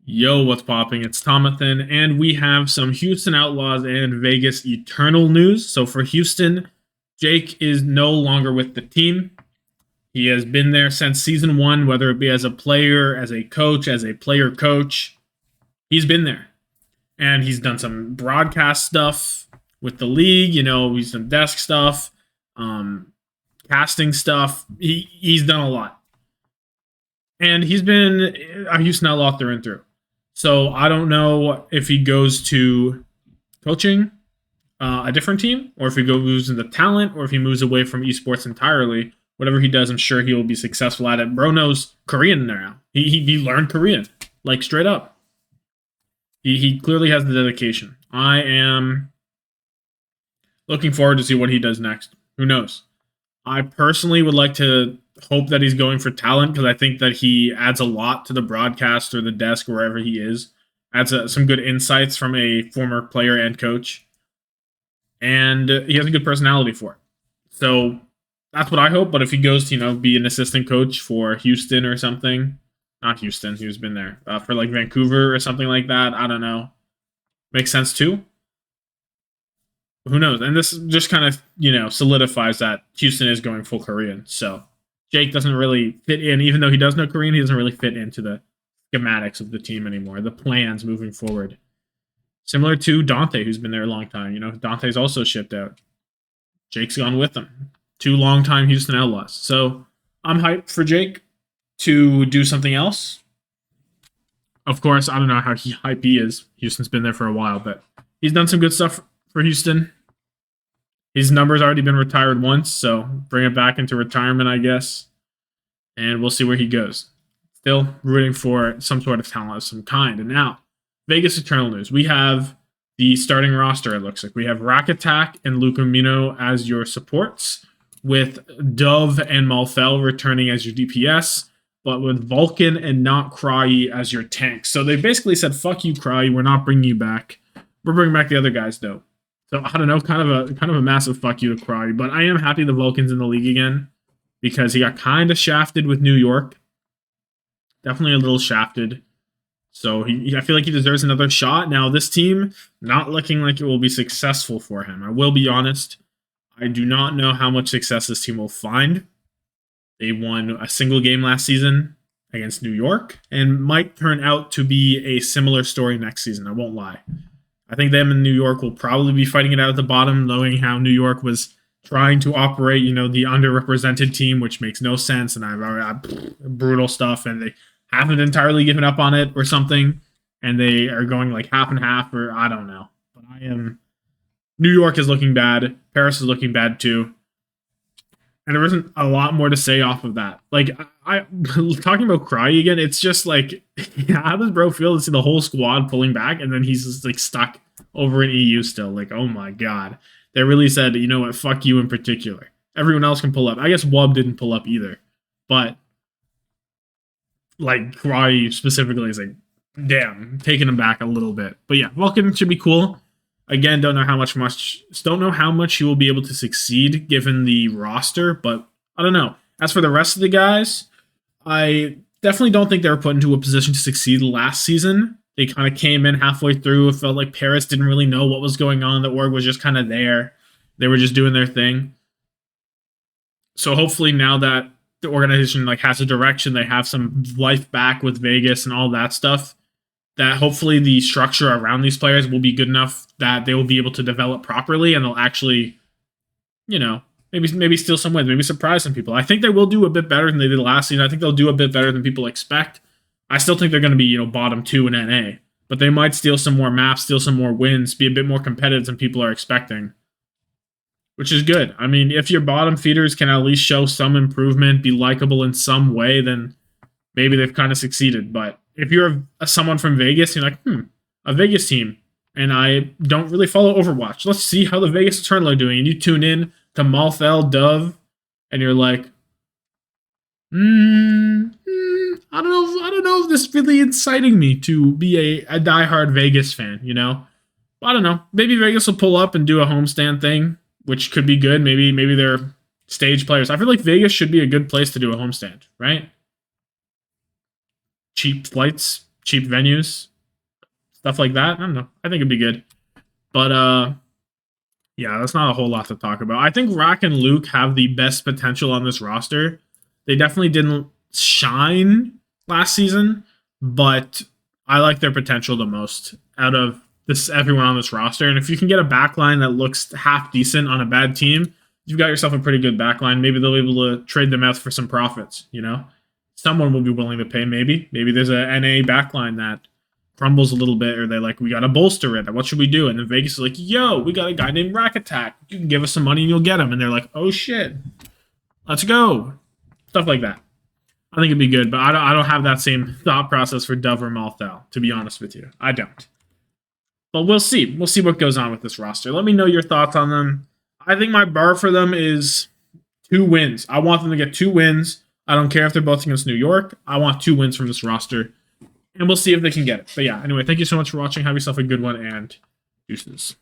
Yo, what's popping? It's Tommathan, and we have some Houston Outlaws and Vegas Eternal news. So for Houston, Jake is no longer with the team. He has been there since season one, whether it be as a player, as a coach, as a player coach. He's been there. And he's done some broadcast stuff with the league. He's done desk stuff, um, casting stuff. He's done a lot. And he's been a Houston Outlaw through and through. So I don't know if he goes to coaching a different team, or if he moves into talent, or if he moves away from esports entirely. Whatever he does, I'm sure he will be successful at it. Bro knows Korean now. He learned Korean, like straight up. He clearly has the dedication. I am looking forward to see what he does next. Who knows? I personally would like to hope that he's going for talent because I think that he adds a lot to the broadcast or the desk or wherever he is. Adds some good insights from a former player and coach. And he has a good personality for it. So that's what I hope. But if he goes to, be an assistant coach for Houston or something, not Houston, he's been there, for like Vancouver or something like that, I don't know. Makes sense too. Who knows? And this just kind of, solidifies that Houston is going full Korean. So Jake doesn't really fit in, even though he does know Korean, he doesn't really fit into the schematics of the team anymore, the plans moving forward. Similar to Dante, who's been there a long time. Dante's also shipped out. Jake's gone with them. Two long-time Houston Outlaws. So I'm hyped for Jake to do something else. Of course, I don't know how hype he is. Houston's been there for a while, but he's done some good stuff for Houston. His number's already been retired once, so bring it back into retirement, I guess. And we'll see where he goes. Still rooting for some sort of talent of some kind. And now, Vegas Eternal news. We have the starting roster, it looks like. We have Rack Attack and Lucamino as your supports, with Dove and Malfell returning as your DPS, but with Vulcan and not Cry as your tanks. So they basically said, fuck you, Cry, we're not bringing you back. We're bringing back the other guys, though. So I don't know, kind of a massive fuck you to Cry, but I am happy the Vulcan's in the league again because he got kind of shafted with New York. Definitely a little shafted. So I feel like he deserves another shot. Now, this team, not looking like it will be successful for him. I will be honest. I do not know how much success this team will find. They won a single game last season against New York and might turn out to be a similar story next season. I won't lie. I think them in New York will probably be fighting it out at the bottom, knowing how New York was trying to operate, the underrepresented team, which makes no sense. And I've brutal stuff, and they haven't entirely given up on it or something. And they are going like half and half, or I don't know. But New York is looking bad. Paris is looking bad too. And there isn't a lot more to say off of that. Like, I talking about Cry again, it's just like, how does bro feel to see the whole squad pulling back and then he's just like stuck over in EU still? Like, oh my god. They really said, you know what, fuck you in particular. Everyone else can pull up. I guess Wub didn't pull up either. But, like, Cry specifically is like, damn, taking him back a little bit. But yeah, Vulcan should be cool. Again, don't know how much he will be able to succeed given the roster, but I don't know. As for the rest of the guys, I definitely don't think they were put into a position to succeed last season. They kind of came in halfway through. It felt like Paris didn't really know what was going on. The org was just kind of there. They were just doing their thing. So hopefully now that the organization has a direction, they have some life back with Vegas and all that stuff, that hopefully the structure around these players will be good enough that they will be able to develop properly and they'll actually, maybe steal some wins, maybe surprise some people. I think they will do a bit better than they did last season. I think they'll do a bit better than people expect. I still think they're going to be, bottom 2 in NA, but they might steal some more maps, steal some more wins, be a bit more competitive than people are expecting, which is good. I mean, if your bottom feeders can at least show some improvement, be likable in some way, then maybe they've kind of succeeded. But if you're someone from Vegas, you're like, a Vegas team, and I don't really follow Overwatch. Let's see how the Vegas Eternal are doing. And you tune in to Malfell, Dove, and you're like, I don't know if this is really inciting me to be a diehard Vegas fan, I don't know. Maybe Vegas will pull up and do a homestand thing, which could be good. Maybe they're stage players. I feel like Vegas should be a good place to do a homestand, right? Cheap flights, cheap venues, stuff like that. I don't know. I think it'd be good. But yeah, that's not a whole lot to talk about. I think Rack and Luke have the best potential on this roster. They definitely didn't shine last season, but I like their potential the most out of this everyone on this roster. And if you can get a backline that looks half decent on a bad team, you've got yourself a pretty good backline. Maybe they'll be able to trade them out for some profits, you know? Someone will be willing to pay, maybe. Maybe there's a NA backline that crumbles a little bit, or they're like, we got to bolster it. What should we do? And then Vegas is like, yo, we got a guy named Rack Attack. You can give us some money and you'll get him. And they're like, oh shit, let's go. Stuff like that. I think it'd be good, but I don't have that same thought process for Dove or Malthal, to be honest with you. I don't. But we'll see. We'll see what goes on with this roster. Let me know your thoughts on them. I think my bar for them is 2 wins. I want them to get 2 wins. I don't care if they're both against New York. I want 2 wins from this roster. And we'll see if they can get it. But yeah, anyway, thank you so much for watching. Have yourself a good one, and deuces.